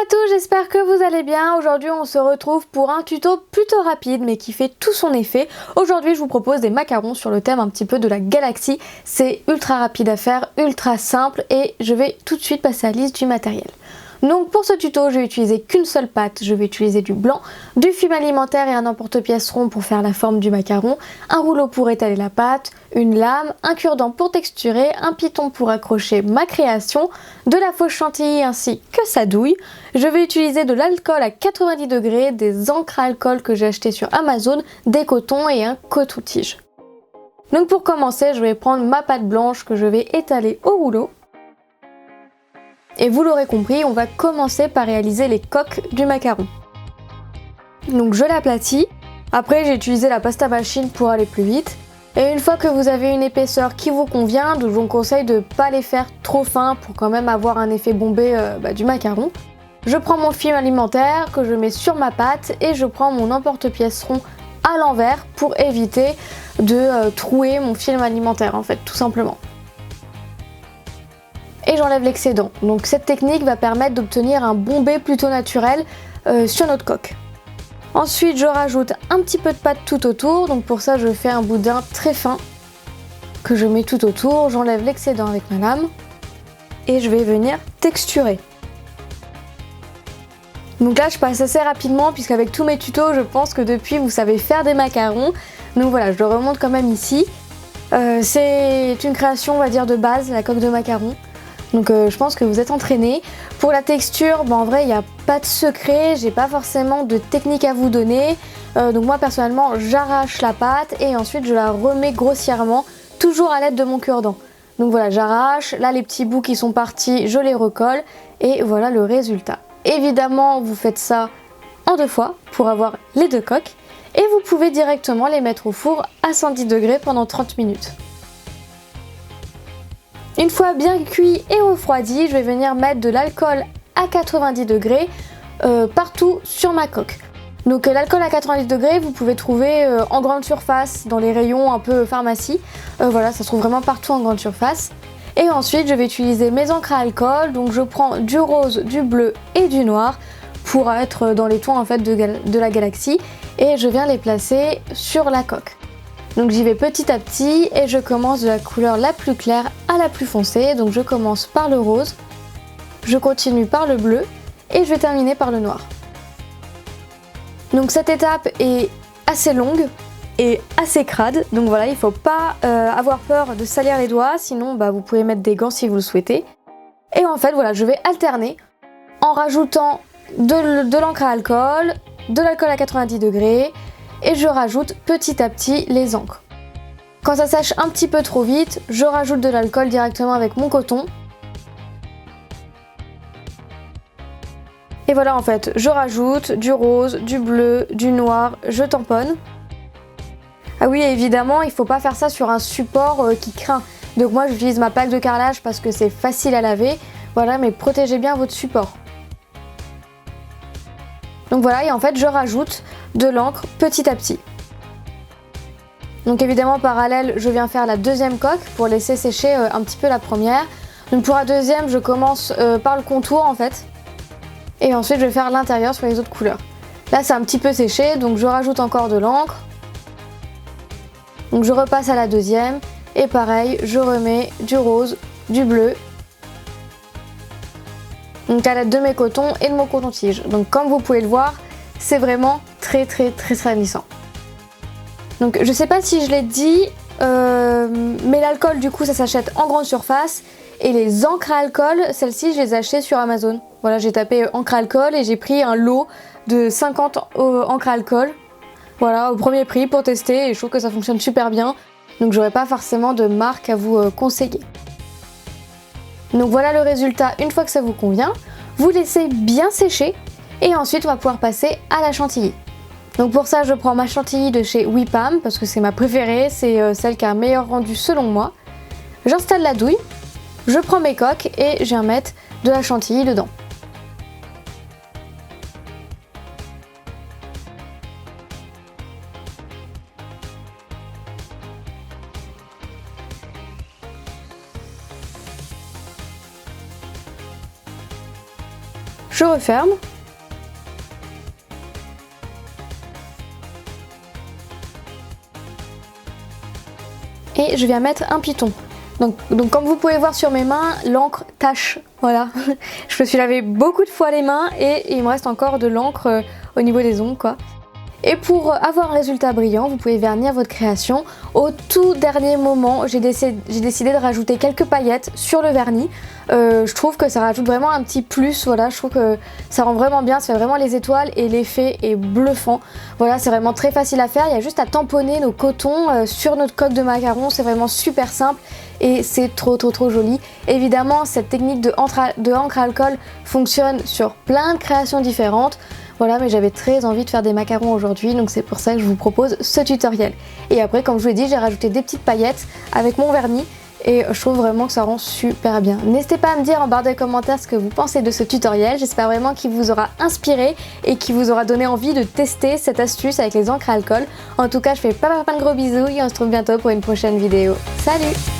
à tous, j'espère que vous allez bien. Aujourd'hui on se retrouve pour un tuto plutôt rapide mais qui fait tout son effet. Aujourd'hui je vous propose des macarons sur le thème un petit peu de la galaxie. C'est ultra rapide à faire, ultra simple et je vais tout de suite passer à la liste du matériel. Donc pour ce tuto, je vais utiliser qu'une seule pâte, je vais utiliser du blanc, du film alimentaire et un emporte-pièce rond pour faire la forme du macaron, un rouleau pour étaler la pâte, une lame, un cure-dent pour texturer, un piton pour accrocher ma création, de la fausse chantilly ainsi que sa douille. Je vais utiliser de l'alcool à 90 degrés, des encres à alcool que j'ai acheté sur Amazon, des cotons et un coton-tige. Donc pour commencer, je vais prendre ma pâte blanche que je vais étaler au rouleau. Et vous l'aurez compris, on va commencer par réaliser les coques du macaron. Donc je l'aplatis, après j'ai utilisé la pasta machine pour aller plus vite. Et une fois que vous avez une épaisseur qui vous convient, donc je vous conseille de ne pas les faire trop fins pour quand même avoir un effet bombé du macaron. Je prends mon film alimentaire que je mets sur ma pâte et je prends mon emporte-pièce rond à l'envers pour éviter de trouer mon film alimentaire en fait, tout simplement. Et j'enlève l'excédent. Donc cette technique va permettre d'obtenir un bombé plutôt naturel sur notre coque. Ensuite je rajoute un petit peu de pâte tout autour, donc pour ça je fais un boudin très fin que je mets tout autour, j'enlève l'excédent avec ma lame et je vais venir texturer. Donc là je passe assez rapidement puisqu'avec tous mes tutos je pense que depuis vous savez faire des macarons, donc voilà je le remonte quand même ici. C'est une création on va dire de base, la coque de macaron. Donc je pense que vous êtes entraînés. Pour la texture, en vrai il n'y a pas de secret, j'ai pas forcément de technique à vous donner. Donc moi personnellement j'arrache la pâte et ensuite je la remets grossièrement, toujours à l'aide de mon cure-dent. Donc voilà, j'arrache, là les petits bouts qui sont partis, je les recolle et voilà le résultat. Évidemment vous faites ça en 2 fois pour avoir les 2 coques et vous pouvez directement les mettre au four à 110 degrés pendant 30 minutes. Une fois bien cuit et refroidi, je vais venir mettre de l'alcool à 90 degrés partout sur ma coque. Donc l'alcool à 90 degrés, vous pouvez trouver en grande surface, dans les rayons un peu pharmacie. Voilà, ça se trouve vraiment partout en grande surface. Et ensuite, je vais utiliser mes encres à alcool. Donc je prends du rose, du bleu et du noir pour être dans les tons en fait de la galaxie. Et je viens les placer sur la coque. Donc j'y vais petit à petit et je commence de la couleur la plus claire à la plus foncée. Donc je commence par le rose, je continue par le bleu et je vais terminer par le noir. Donc cette étape est assez longue et assez crade. Donc voilà, il ne faut pas avoir peur de salir les doigts, sinon vous pouvez mettre des gants si vous le souhaitez. Et en fait voilà, je vais alterner en rajoutant de l'encre à alcool, de l'alcool à 90 degrés, et je rajoute petit à petit les encres. Quand ça sèche un petit peu trop vite, je rajoute de l'alcool directement avec mon coton. Et voilà en fait, je rajoute du rose, du bleu, du noir, je tamponne. Ah oui évidemment, il ne faut pas faire ça sur un support qui craint. Donc moi j'utilise ma plaque de carrelage parce que c'est facile à laver. Voilà, mais protégez bien votre support. Donc voilà, et en fait je rajoute de l'encre petit à petit. Donc évidemment en parallèle je viens faire la deuxième coque pour laisser sécher un petit peu la première. Donc pour la deuxième je commence par le contour en fait. Et ensuite je vais faire l'intérieur sur les autres couleurs. Là c'est un petit peu séché donc je rajoute encore de l'encre. Donc je repasse à la deuxième et pareil je remets du rose, du bleu. Donc à l'aide de mes cotons et de mon coton-tige. Donc comme vous pouvez le voir, c'est vraiment très glissant. Donc je sais pas si je l'ai dit, mais l'alcool du coup ça s'achète en grande surface. Et les encres à alcool, celles-ci je les ai achetées sur Amazon. Voilà, j'ai tapé encre à alcool et j'ai pris un lot de 50 encres à alcool. Voilà, au premier prix pour tester et je trouve que ça fonctionne super bien. Donc j'aurais pas forcément de marque à vous conseiller. Donc voilà le résultat une fois que ça vous convient. Vous laissez bien sécher et ensuite on va pouvoir passer à la chantilly. Donc pour ça je prends ma chantilly de chez Wipam parce que c'est ma préférée, c'est celle qui a un meilleur rendu selon moi. J'installe la douille, je prends mes coques et je viens mettre de la chantilly dedans. Je referme. Et je viens mettre un piton. Donc comme vous pouvez voir sur mes mains, l'encre tache. Voilà, je me suis lavé beaucoup de fois les mains et il me reste encore de l'encre au niveau des ongles quoi. Et pour avoir un résultat brillant, vous pouvez vernir votre création. Au tout dernier moment, j'ai décidé de rajouter quelques paillettes sur le vernis. Je trouve que ça rajoute vraiment un petit plus, voilà, je trouve que ça rend vraiment bien, ça fait vraiment les étoiles et l'effet est bluffant. Voilà, c'est vraiment très facile à faire, il y a juste à tamponner nos cotons sur notre coque de macaron, c'est vraiment super simple et c'est trop joli. Évidemment, cette technique de encre à alcool fonctionne sur plein de créations différentes. Voilà, mais j'avais très envie de faire des macarons aujourd'hui, donc c'est pour ça que je vous propose ce tutoriel. Et après, comme je vous l'ai dit, j'ai rajouté des petites paillettes avec mon vernis et je trouve vraiment que ça rend super bien. N'hésitez pas à me dire en barre de commentaires ce que vous pensez de ce tutoriel. J'espère vraiment qu'il vous aura inspiré et qu'il vous aura donné envie de tester cette astuce avec les encres à alcool. En tout cas, je fais plein de gros bisous et on se retrouve bientôt pour une prochaine vidéo. Salut!